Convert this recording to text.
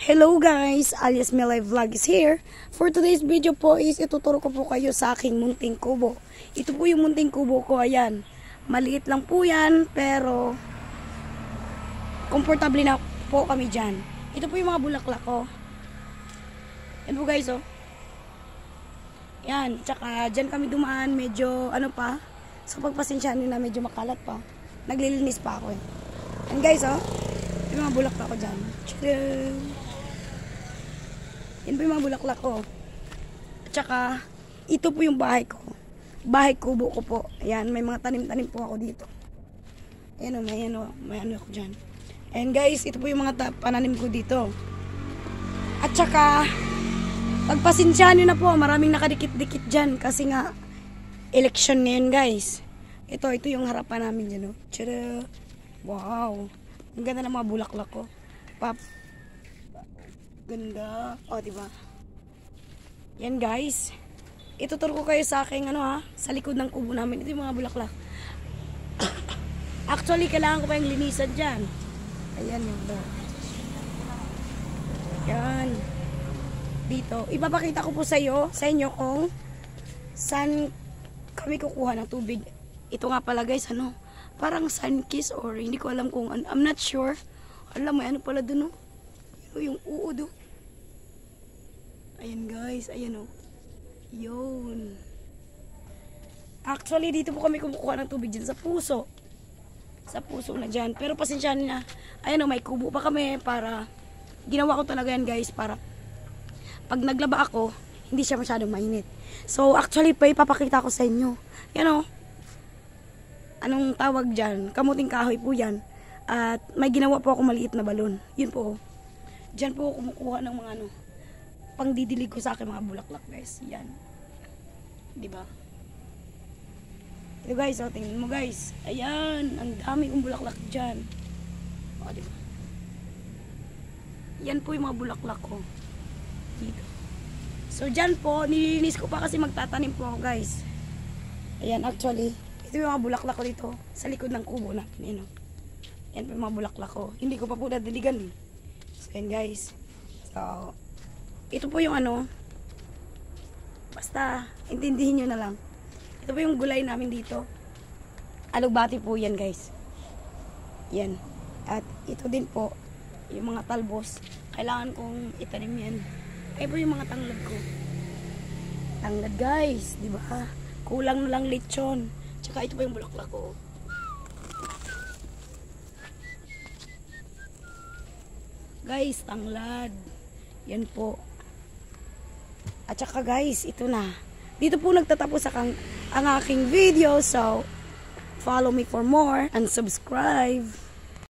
Hello guys, alias Melay Vlog is here. For today's video po is ituturo ko po kayo sa aking munting kubo. Ito po yung munting kubo ko, ayan. Maliit lang po yan, pero komportable na po kami dyan. Ito po yung mga bulaklak ko. Yan po guys, oh. Yan, tsaka dyan kami dumaan, medyo ano pa. So pagpasensyahan nyo na medyo makalat pa. Naglilinis pa ako eh. And guys, oh. Yung mga bulaklak ko dyan. Tcharam! Yan po yung mga bulaklak ko. Tsaka, ito po yung bahay ko. Bahay kubo ko po. Ayan, may mga tanim-tanim po ako dito. Ayan o, may ano ako dyan. And guys, ito po yung mga pananim ko dito. At tsaka, pagpasensyahan nyo na po, maraming nakadikit-dikit dyan. Kasi nga, election ngayon guys. Ito yung harapan namin dyan. Oh. Tcharam! Wow! Ang ganda ng mga bulaklak ko. Ganda. O, diba? Yan, guys. Ituturo ko kayo sa aking, sa likod ng kubo namin. Ito yung mga bulaklak. Actually, kailangan ko pa yung linisan dyan. Ayan yung yan. Dito. Ipapakita ko po sa inyo kung saan kami kukuha ng tubig. Ito nga pala, guys, parang sun kiss or hindi ko alam kung I'm not sure. Alam mo, ano pala dun, yung uod, ayan guys, ayan yun. Actually, dito po kami kumukuha ng tubig dyan sa puso. Sa puso na dyan. Pero pasensyahan na, ayan may kubo pa kami para, ginawa ko talaga yan guys, para pag naglaba ako, hindi siya masyadong mainit. So, actually, ipapakita ko sa inyo. Yan anong tawag dyan? Kamuting kahoy po yan. At may ginawa po ako maliit na balon. Yun po. Diyan po kumukuha ng mga pangdidilig ko sa akin mga bulaklak guys. Yan. Diba? Ito guys, tingnan mo guys. Ayan, ang dami kong bulaklak dyan. O, diba? Yan po yung mga bulaklak ko. Dito. So, dyan po, nililinis ko pa kasi magtatanim po ako guys. Ayan, actually, ito yung mga bulaklak ko dito. Sa likod ng kubo natin. Yan po yung mga bulaklak ko. Hindi ko pa po nadiligan eh. So, yan guys. So, ito po yung basta, intindihin nyo na lang. Ito po yung gulay namin dito. Alugbati po yan guys. Yan. At ito din po, yung mga talbos. Kailangan kong itanim yan. Ay po yung mga tanglad ko. Tanglad guys, di ba? Kulang na lang lechon. Tsaka ito po yung bulaklak ko. Guys, tanglad. Yan po. At saka guys, ito na. Dito po nagtatapos ang aking video. So, follow me for more and subscribe.